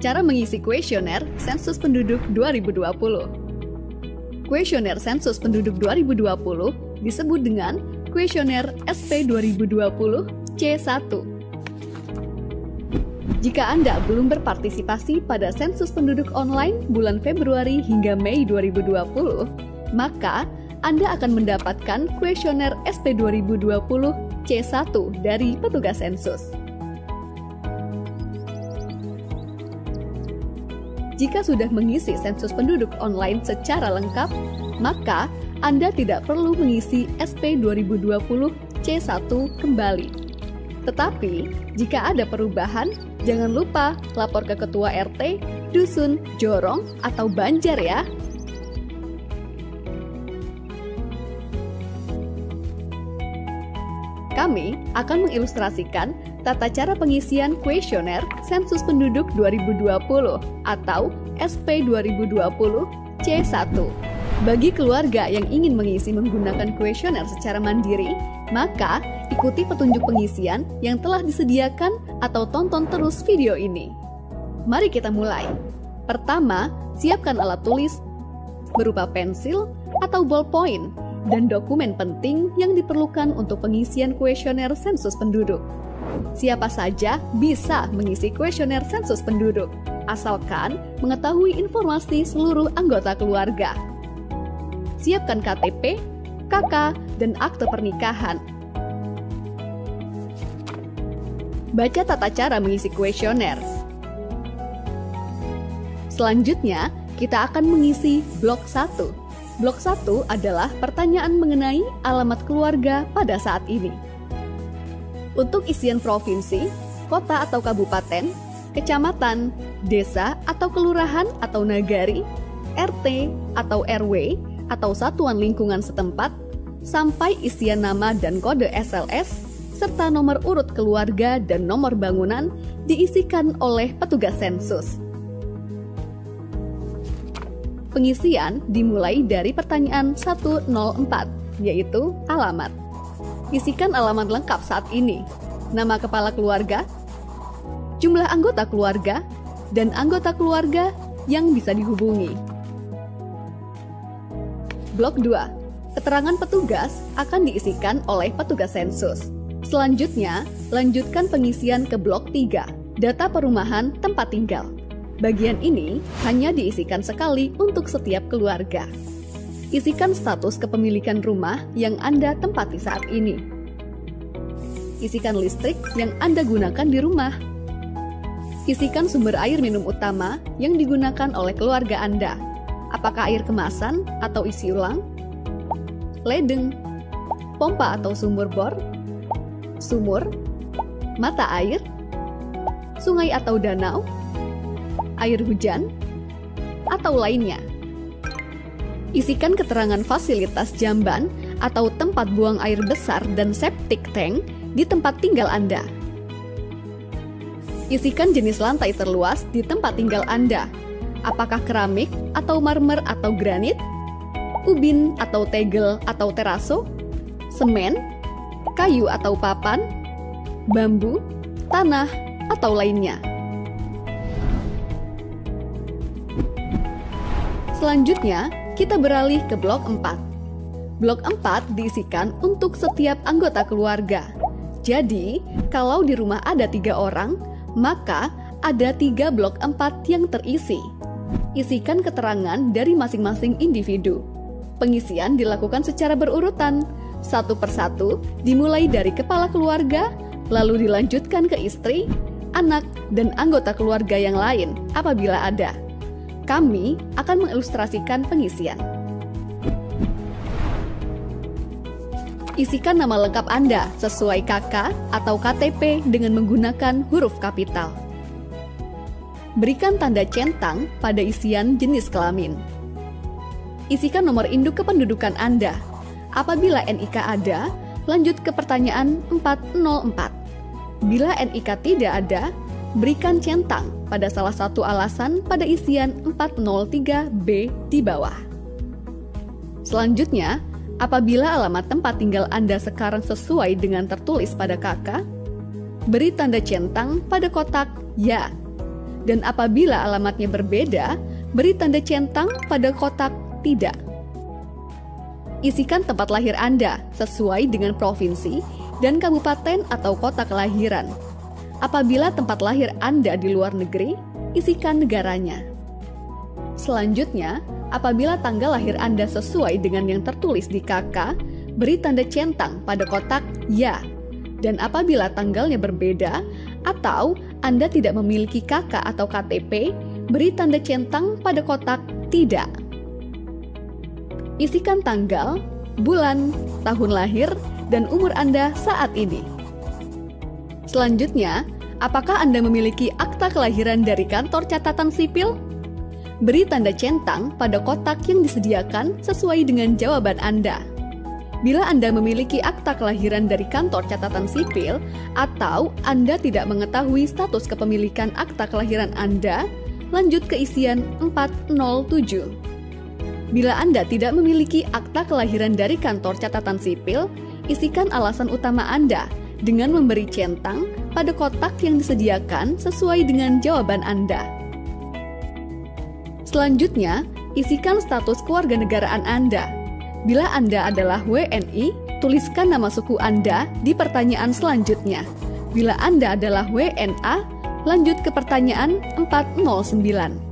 Cara mengisi kuesioner Sensus Penduduk 2020. Kuesioner Sensus Penduduk 2020 disebut dengan kuesioner SP 2020 C1. Jika Anda belum berpartisipasi pada sensus penduduk online bulan Februari hingga Mei 2020, maka Anda akan mendapatkan kuesioner SP 2020 C1 dari petugas sensus. Jika sudah mengisi sensus penduduk online secara lengkap, maka Anda tidak perlu mengisi SP 2020 C1 kembali. Tetapi, jika ada perubahan, jangan lupa lapor ke Ketua RT, Dusun, Jorong, atau Banjar ya. Kami akan mengilustrasikan tata cara pengisian kuesioner Sensus Penduduk 2020 atau SP 2020 C1. Bagi keluarga yang ingin mengisi menggunakan kuesioner secara mandiri, maka ikuti petunjuk pengisian yang telah disediakan atau tonton terus video ini. Mari kita mulai. Pertama, siapkan alat tulis berupa pensil atau ballpoint dan dokumen penting yang diperlukan untuk pengisian kuesioner sensus penduduk. Siapa saja bisa mengisi kuesioner sensus penduduk, asalkan mengetahui informasi seluruh anggota keluarga. Siapkan KTP, KK, dan akte pernikahan. Baca tata cara mengisi kuesioner. Selanjutnya, kita akan mengisi blok 1. Blok 1 adalah pertanyaan mengenai alamat keluarga pada saat ini. Untuk isian provinsi, kota atau kabupaten, kecamatan, desa atau kelurahan atau nagari, RT atau RW atau satuan lingkungan setempat, sampai isian nama dan kode SLS, serta nomor urut keluarga dan nomor bangunan diisikan oleh petugas sensus. Pengisian dimulai dari pertanyaan 104, yaitu alamat. Isikan alamat lengkap saat ini, nama kepala keluarga, jumlah anggota keluarga, dan anggota keluarga yang bisa dihubungi. Blok 2. Keterangan petugas akan diisikan oleh petugas sensus. Selanjutnya, lanjutkan pengisian ke blok 3, data perumahan tempat tinggal. Bagian ini hanya diisikan sekali untuk setiap keluarga. Isikan status kepemilikan rumah yang Anda tempati saat ini. Isikan listrik yang Anda gunakan di rumah. Isikan sumber air minum utama yang digunakan oleh keluarga Anda. Apakah air kemasan atau isi ulang? Ledeng, pompa atau sumur bor, sumur, mata air, sungai atau danau, air hujan, atau lainnya. Isikan keterangan fasilitas jamban atau tempat buang air besar dan septic tank di tempat tinggal Anda. Isikan jenis lantai terluas di tempat tinggal Anda. Apakah keramik atau marmer atau granit, ubin atau tegel atau teraso, semen, kayu atau papan, bambu, tanah, atau lainnya. Selanjutnya, kita beralih ke blok 4. Blok 4 diisikan untuk setiap anggota keluarga. Jadi, kalau di rumah ada 3 orang, maka ada 3 blok 4 yang terisi. Isikan keterangan dari masing-masing individu. Pengisian dilakukan secara berurutan, satu persatu, dimulai dari kepala keluarga, lalu dilanjutkan ke istri, anak, dan anggota keluarga yang lain apabila ada. Kami akan mengilustrasikan pengisian. Isikan nama lengkap Anda sesuai KK atau KTP dengan menggunakan huruf kapital. Berikan tanda centang pada isian jenis kelamin. Isikan nomor induk kependudukan Anda. Apabila NIK ada, lanjut ke pertanyaan 404. Bila NIK tidak ada, berikan centang pada salah satu alasan pada isian 403B di bawah. Selanjutnya, apabila alamat tempat tinggal Anda sekarang sesuai dengan tertulis pada KK, beri tanda centang pada kotak Ya. Dan apabila alamatnya berbeda, beri tanda centang pada kotak tidak. Isikan tempat lahir Anda sesuai dengan provinsi dan kabupaten atau kota kelahiran. Apabila tempat lahir Anda di luar negeri, isikan negaranya. Selanjutnya, apabila tanggal lahir Anda sesuai dengan yang tertulis di KK, beri tanda centang pada kotak ya. Dan apabila tanggalnya berbeda atau Anda tidak memiliki KK atau KTP, beri tanda centang pada kotak tidak. Isikan tanggal, bulan, tahun lahir, dan umur Anda saat ini. Selanjutnya, apakah Anda memiliki akta kelahiran dari kantor catatan sipil? Beri tanda centang pada kotak yang disediakan sesuai dengan jawaban Anda. Bila Anda memiliki akta kelahiran dari kantor catatan sipil atau Anda tidak mengetahui status kepemilikan akta kelahiran Anda, lanjut ke isian 407. Bila Anda tidak memiliki akta kelahiran dari kantor catatan sipil, isikan alasan utama Anda dengan memberi centang pada kotak yang disediakan sesuai dengan jawaban Anda. Selanjutnya, isikan status kewarganegaraan Anda. Bila Anda adalah WNI, tuliskan nama suku Anda di pertanyaan selanjutnya. Bila Anda adalah WNA, lanjut ke pertanyaan 409.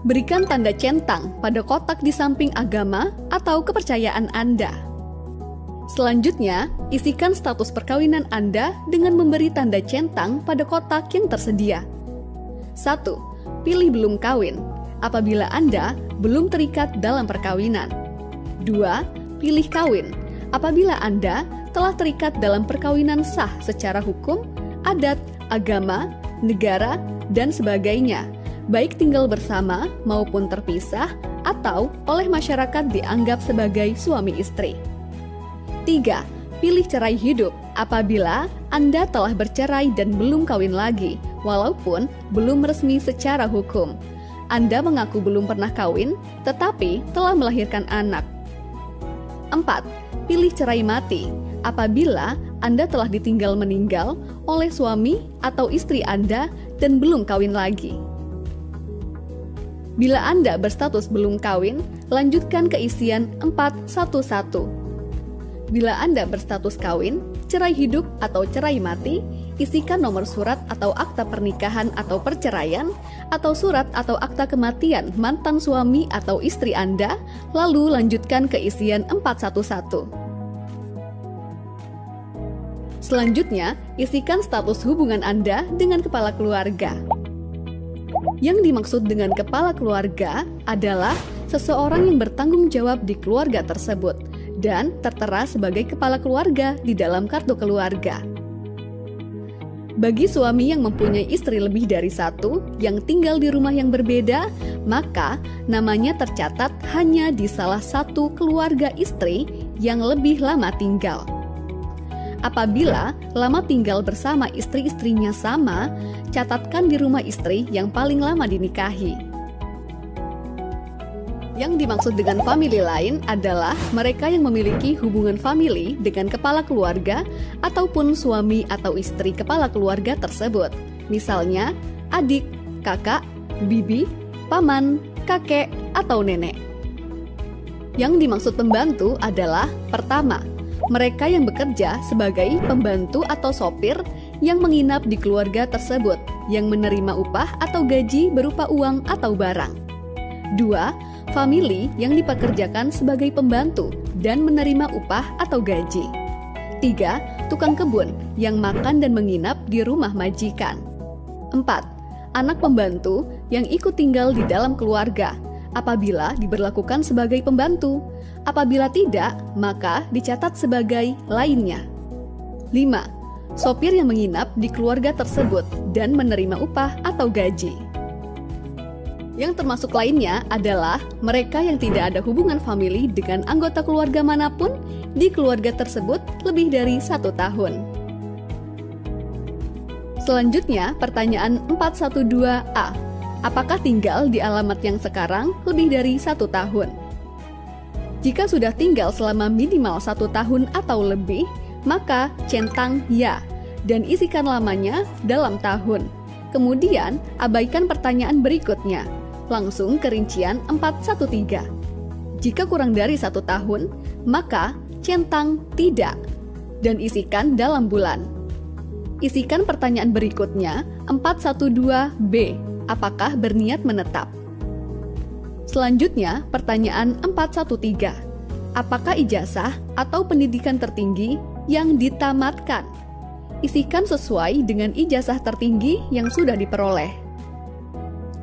Berikan tanda centang pada kotak di samping agama atau kepercayaan Anda. Selanjutnya, isikan status perkawinan Anda dengan memberi tanda centang pada kotak yang tersedia. 1. Pilih belum kawin, apabila Anda belum terikat dalam perkawinan. 2. Pilih kawin, apabila Anda telah terikat dalam perkawinan sah secara hukum, adat, agama, negara, dan sebagainya, baik tinggal bersama maupun terpisah atau oleh masyarakat dianggap sebagai suami istri. 3. Pilih cerai hidup apabila Anda telah bercerai dan belum kawin lagi, walaupun belum resmi secara hukum. Anda mengaku belum pernah kawin, tetapi telah melahirkan anak. 4. Pilih cerai mati apabila Anda telah ditinggal meninggal oleh suami atau istri Anda dan belum kawin lagi. Bila Anda berstatus belum kawin, lanjutkan ke isian 411. Bila Anda berstatus kawin, cerai hidup atau cerai mati, isikan nomor surat atau akta pernikahan atau perceraian, atau surat atau akta kematian mantan suami atau istri Anda, lalu lanjutkan ke isian 411. Selanjutnya, isikan status hubungan Anda dengan kepala keluarga. Yang dimaksud dengan kepala keluarga adalah seseorang yang bertanggung jawab di keluarga tersebut dan tertera sebagai kepala keluarga di dalam kartu keluarga. Bagi suami yang mempunyai istri lebih dari satu yang tinggal di rumah yang berbeda, maka namanya tercatat hanya di salah satu keluarga istri yang lebih lama tinggal. Apabila lama tinggal bersama istri-istrinya sama, catatkan di rumah istri yang paling lama dinikahi. Yang dimaksud dengan famili lain adalah mereka yang memiliki hubungan famili dengan kepala keluarga ataupun suami atau istri kepala keluarga tersebut. Misalnya, adik, kakak, bibi, paman, kakek, atau nenek. Yang dimaksud pembantu adalah pertama, mereka yang bekerja sebagai pembantu atau sopir yang menginap di keluarga tersebut, yang menerima upah atau gaji berupa uang atau barang. 2. Famili yang dipekerjakan sebagai pembantu dan menerima upah atau gaji. 3. Tukang kebun yang makan dan menginap di rumah majikan. 4. Anak pembantu yang ikut tinggal di dalam keluarga apabila diberlakukan sebagai pembantu. Apabila tidak, maka dicatat sebagai lainnya. 5. Sopir yang menginap di keluarga tersebut dan menerima upah atau gaji. Yang termasuk lainnya adalah mereka yang tidak ada hubungan famili dengan anggota keluarga manapun di keluarga tersebut lebih dari 1 tahun. Selanjutnya, pertanyaan 412A. Apakah tinggal di alamat yang sekarang lebih dari 1 tahun? Jika sudah tinggal selama minimal 1 tahun atau lebih, maka centang ya dan isikan lamanya dalam tahun. Kemudian, abaikan pertanyaan berikutnya. Langsung ke rincian 413. Jika kurang dari 1 tahun, maka centang tidak dan isikan dalam bulan. Isikan pertanyaan berikutnya 412B. Apakah berniat menetap? Selanjutnya, pertanyaan 413. Apakah ijazah atau pendidikan tertinggi yang ditamatkan? Isikan sesuai dengan ijazah tertinggi yang sudah diperoleh.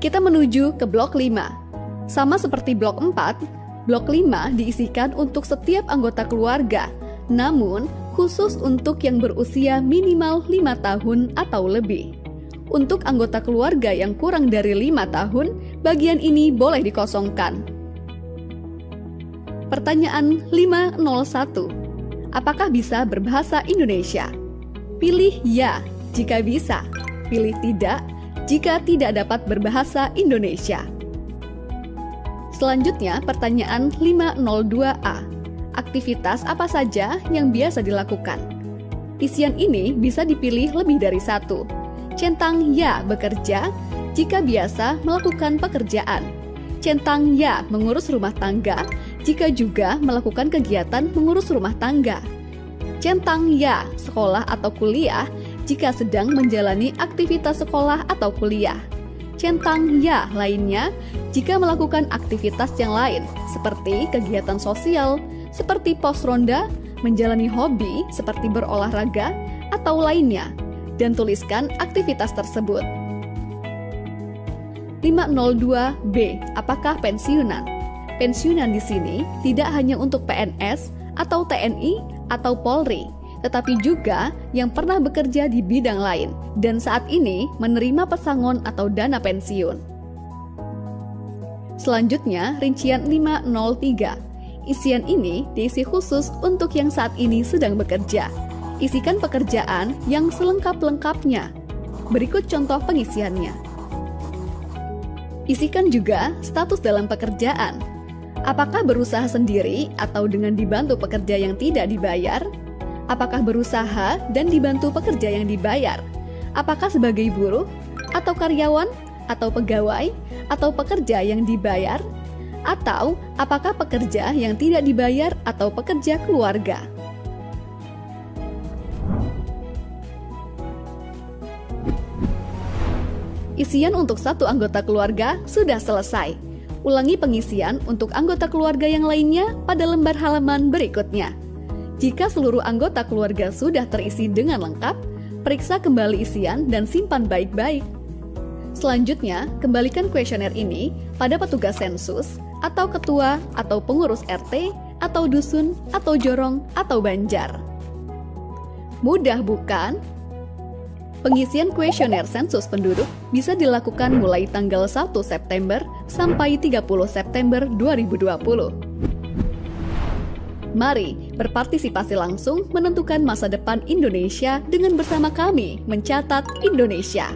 Kita menuju ke blok 5. Sama seperti blok 4, blok 5 diisikan untuk setiap anggota keluarga, namun khusus untuk yang berusia minimal 5 tahun atau lebih. Untuk anggota keluarga yang kurang dari 5 tahun, bagian ini boleh dikosongkan. Pertanyaan 501. Apakah bisa berbahasa Indonesia? Pilih ya jika bisa, pilih tidak jika tidak dapat berbahasa Indonesia. Selanjutnya, pertanyaan 502A. Aktivitas apa saja yang biasa dilakukan? Isian ini bisa dipilih lebih dari satu. Centang ya bekerja jika biasa melakukan pekerjaan. Centang ya mengurus rumah tangga jika juga melakukan kegiatan mengurus rumah tangga. Centang ya sekolah atau kuliah jika sedang menjalani aktivitas sekolah atau kuliah. Centang ya lainnya jika melakukan aktivitas yang lain seperti kegiatan sosial, seperti pos ronda, menjalani hobi seperti berolahraga atau lainnya, dan tuliskan aktivitas tersebut. 502B. Apakah pensiunan? Pensiunan di sini tidak hanya untuk PNS atau TNI atau Polri, tetapi juga yang pernah bekerja di bidang lain dan saat ini menerima pesangon atau dana pensiun. Selanjutnya, rincian 503. Isian ini diisi khusus untuk yang saat ini sedang bekerja. Isikan pekerjaan yang selengkap-lengkapnya. Berikut contoh pengisiannya. Isikan juga status dalam pekerjaan. Apakah berusaha sendiri atau dengan dibantu pekerja yang tidak dibayar? Apakah berusaha dan dibantu pekerja yang dibayar? Apakah sebagai buruh, atau karyawan, atau pegawai, atau pekerja yang dibayar? Atau apakah pekerja yang tidak dibayar atau pekerja keluarga? Isian untuk satu anggota keluarga sudah selesai. Ulangi pengisian untuk anggota keluarga yang lainnya pada lembar halaman berikutnya. Jika seluruh anggota keluarga sudah terisi dengan lengkap, periksa kembali isian dan simpan baik-baik. Selanjutnya, kembalikan kuesioner ini pada petugas sensus, atau ketua, atau pengurus RT, atau dusun, atau jorong, atau banjar. Mudah bukan? Pengisian kuesioner sensus penduduk bisa dilakukan mulai tanggal 1 September sampai 30 September 2020. Mari berpartisipasi langsung menentukan masa depan Indonesia dengan bersama kami mencatat Indonesia.